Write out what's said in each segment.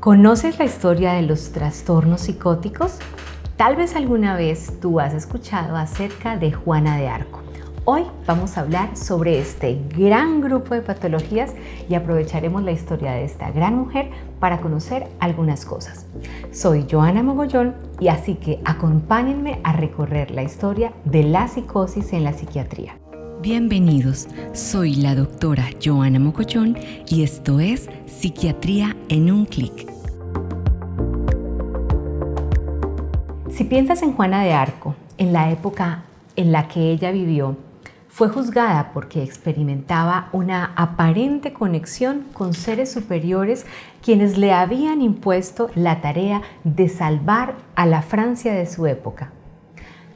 ¿Conoces la historia de los trastornos psicóticos? Tal vez alguna vez tú has escuchado acerca de Juana de Arco. Hoy vamos a hablar sobre este gran grupo de patologías y aprovecharemos la historia de esta gran mujer para conocer algunas cosas. Soy Joana Mogollón y así que acompáñenme a recorrer la historia de la psicosis en la psiquiatría. Bienvenidos, soy la doctora Joana Mogollón y esto es Psiquiatría en un clic. Si piensas en Juana de Arco, en la época en la que ella vivió, fue juzgada porque experimentaba una aparente conexión con seres superiores quienes le habían impuesto la tarea de salvar a la Francia de su época.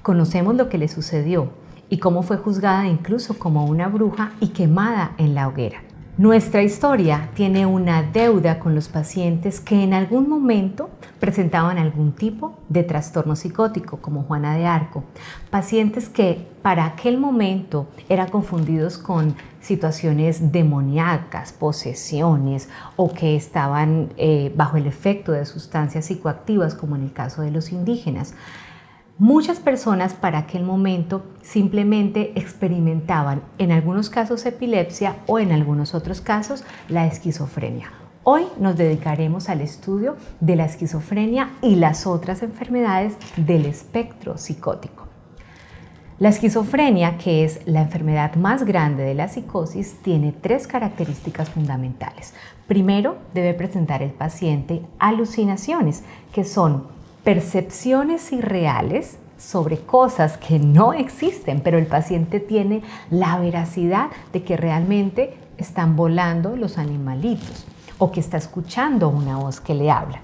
Conocemos lo que le sucedió y cómo fue juzgada incluso como una bruja y quemada en la hoguera. Nuestra historia tiene una deuda con los pacientes que en algún momento presentaban algún tipo de trastorno psicótico, como Juana de Arco. Pacientes que para aquel momento eran confundidos con situaciones demoníacas, posesiones o que estaban bajo el efecto de sustancias psicoactivas, como en el caso de los indígenas. Muchas personas para aquel momento simplemente experimentaban en algunos casos epilepsia o en algunos otros casos la esquizofrenia. Hoy nos dedicaremos al estudio de la esquizofrenia y las otras enfermedades del espectro psicótico. La esquizofrenia, que es la enfermedad más grande de la psicosis, tiene tres características fundamentales. Primero, debe presentar el paciente alucinaciones, que son percepciones irreales sobre cosas que no existen, pero el paciente tiene la veracidad de que realmente están volando los animalitos o que está escuchando una voz que le habla.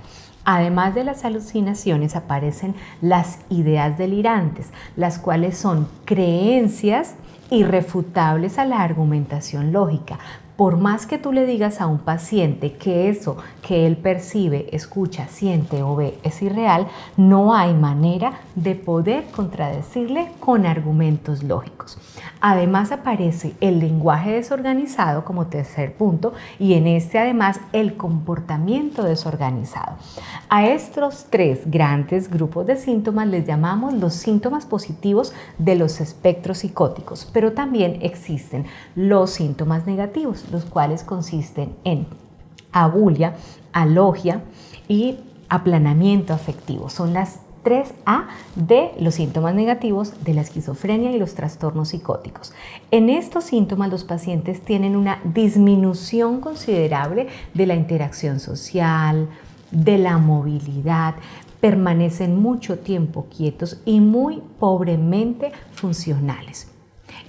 Además de las alucinaciones aparecen las ideas delirantes, las cuales son creencias irrefutables a la argumentación lógica. Por más que tú le digas a un paciente que eso que él percibe, escucha, siente o ve es irreal, no hay manera de poder contradecirle con argumentos lógicos. Además aparece el lenguaje desorganizado como tercer punto y en este además el comportamiento desorganizado. A estos tres grandes grupos de síntomas les llamamos los síntomas positivos de los espectros psicóticos, pero también existen los síntomas negativos, los cuales consisten en abulia, alogia y aplanamiento afectivo. Son las 3A de los síntomas negativos de la esquizofrenia y los trastornos psicóticos. En estos síntomas los pacientes tienen una disminución considerable de la interacción social, de la movilidad, permanecen mucho tiempo quietos y muy pobremente funcionales.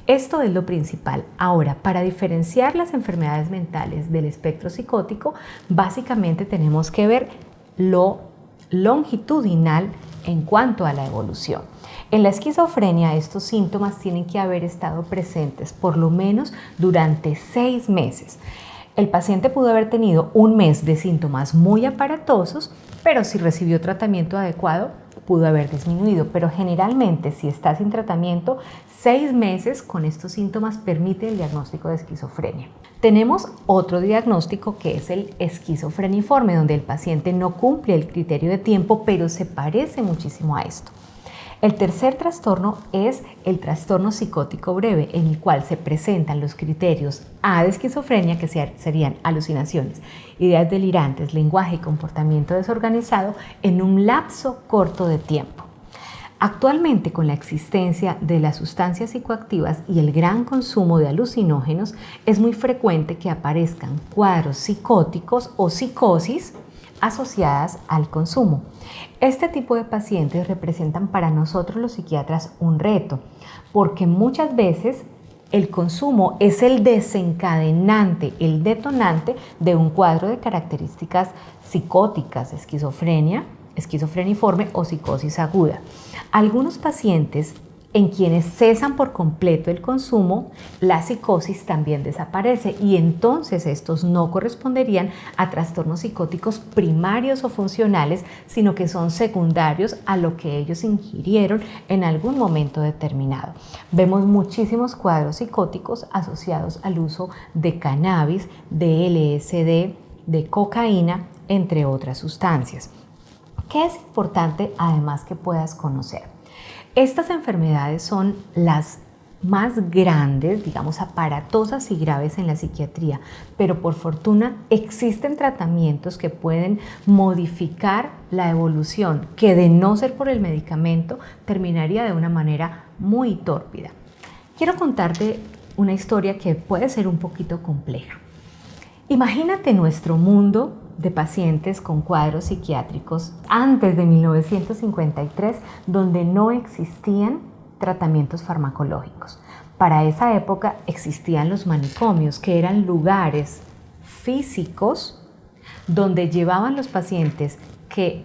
Esto es lo principal. Ahora, para diferenciar las enfermedades mentales del espectro psicótico, básicamente tenemos que ver lo longitudinal en cuanto a la evolución. En la esquizofrenia, estos síntomas tienen que haber estado presentes por lo menos durante 6 meses. El paciente pudo haber tenido un mes de síntomas muy aparatosos, pero si recibió tratamiento adecuado, pudo haber disminuido, pero generalmente si está sin tratamiento, 6 meses con estos síntomas permite el diagnóstico de esquizofrenia. Tenemos otro diagnóstico que es el esquizofreniforme, donde el paciente no cumple el criterio de tiempo, pero se parece muchísimo a esto. El tercer trastorno es el trastorno psicótico breve, en el cual se presentan los criterios A de esquizofrenia, que serían alucinaciones, ideas delirantes, lenguaje y comportamiento desorganizado en un lapso corto de tiempo. Actualmente, con la existencia de las sustancias psicoactivas y el gran consumo de alucinógenos, es muy frecuente que aparezcan cuadros psicóticos o psicosis asociadas al consumo. Este tipo de pacientes representan para nosotros los psiquiatras un reto, porque muchas veces el consumo es el desencadenante, el detonante de un cuadro de características psicóticas, esquizofrenia, esquizofreniforme o psicosis aguda. Algunos pacientes en quienes cesan por completo el consumo, la psicosis también desaparece y entonces estos no corresponderían a trastornos psicóticos primarios o funcionales, sino que son secundarios a lo que ellos ingirieron en algún momento determinado. Vemos muchísimos cuadros psicóticos asociados al uso de cannabis, de LSD, de cocaína entre otras sustancias. ¿Qué es importante además que puedas conocer? Estas enfermedades son las más grandes, digamos, aparatosas y graves en la psiquiatría, pero por fortuna existen tratamientos que pueden modificar la evolución, que de no ser por el medicamento terminaría de una manera muy tórpida. Quiero contarte una historia que puede ser un poquito compleja. Imagínate nuestro mundo de pacientes con cuadros psiquiátricos antes de 1953, donde no existían tratamientos farmacológicos. Para esa época existían los manicomios, que eran lugares físicos donde llevaban los pacientes que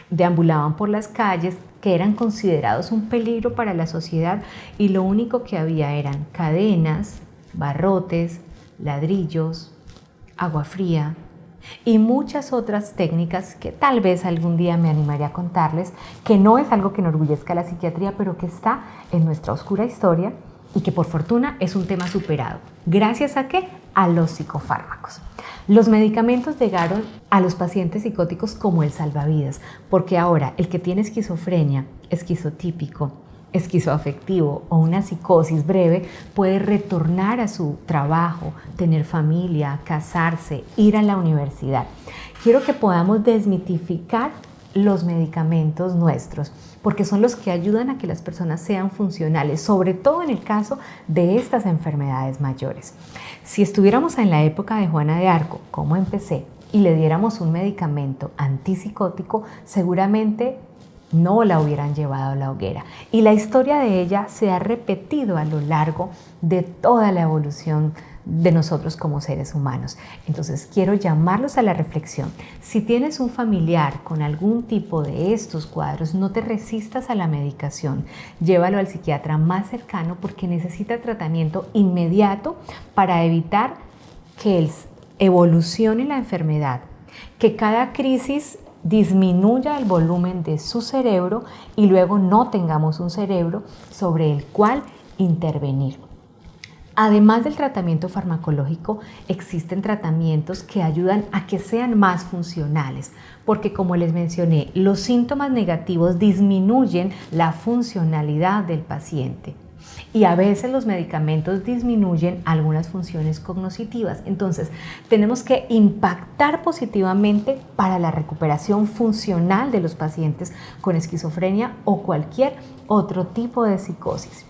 deambulaban por las calles, que eran considerados un peligro para la sociedad, y lo único que había eran cadenas, barrotes, ladrillos, agua fría y muchas otras técnicas que tal vez algún día me animaré a contarles, que no es algo que enorgullezca a la psiquiatría, pero que está en nuestra oscura historia y que por fortuna es un tema superado. ¿Gracias a qué? A los psicofármacos. Los medicamentos llegaron a los pacientes psicóticos como el salvavidas, porque ahora el que tiene esquizofrenia, esquizotípico, esquizoafectivo o una psicosis breve puede retornar a su trabajo, tener familia, casarse, ir a la universidad. Quiero que podamos desmitificar los medicamentos nuestros, porque son los que ayudan a que las personas sean funcionales, sobre todo en el caso de estas enfermedades mayores. Si estuviéramos en la época de Juana de Arco, como empecé, y le diéramos un medicamento antipsicótico, seguramente no la hubieran llevado a la hoguera. Y la historia de ella se ha repetido a lo largo de toda la evolución de nosotros como seres humanos. Entonces quiero llamarlos a la reflexión. Si tienes un familiar con algún tipo de estos cuadros, no te resistas a la medicación. Llévalo al psiquiatra más cercano porque necesita tratamiento inmediato para evitar que evolucione la enfermedad, que cada crisis disminuya el volumen de su cerebro y luego no tengamos un cerebro sobre el cual intervenir. Además del tratamiento farmacológico, existen tratamientos que ayudan a que sean más funcionales, porque como les mencioné, los síntomas negativos disminuyen la funcionalidad del paciente. Y a veces los medicamentos disminuyen algunas funciones cognitivas. Entonces, tenemos que impactar positivamente para la recuperación funcional de los pacientes con esquizofrenia o cualquier otro tipo de psicosis.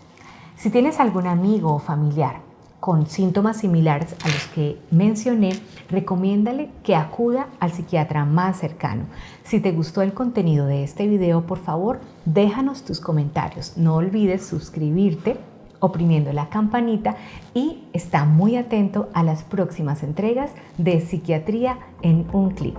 Si tienes algún amigo o familiar con síntomas similares a los que mencioné, recomiéndale que acuda al psiquiatra más cercano. Si te gustó el contenido de este video, por favor, déjanos tus comentarios. No olvides suscribirte oprimiendo la campanita y está muy atento a las próximas entregas de Psiquiatría en un clic.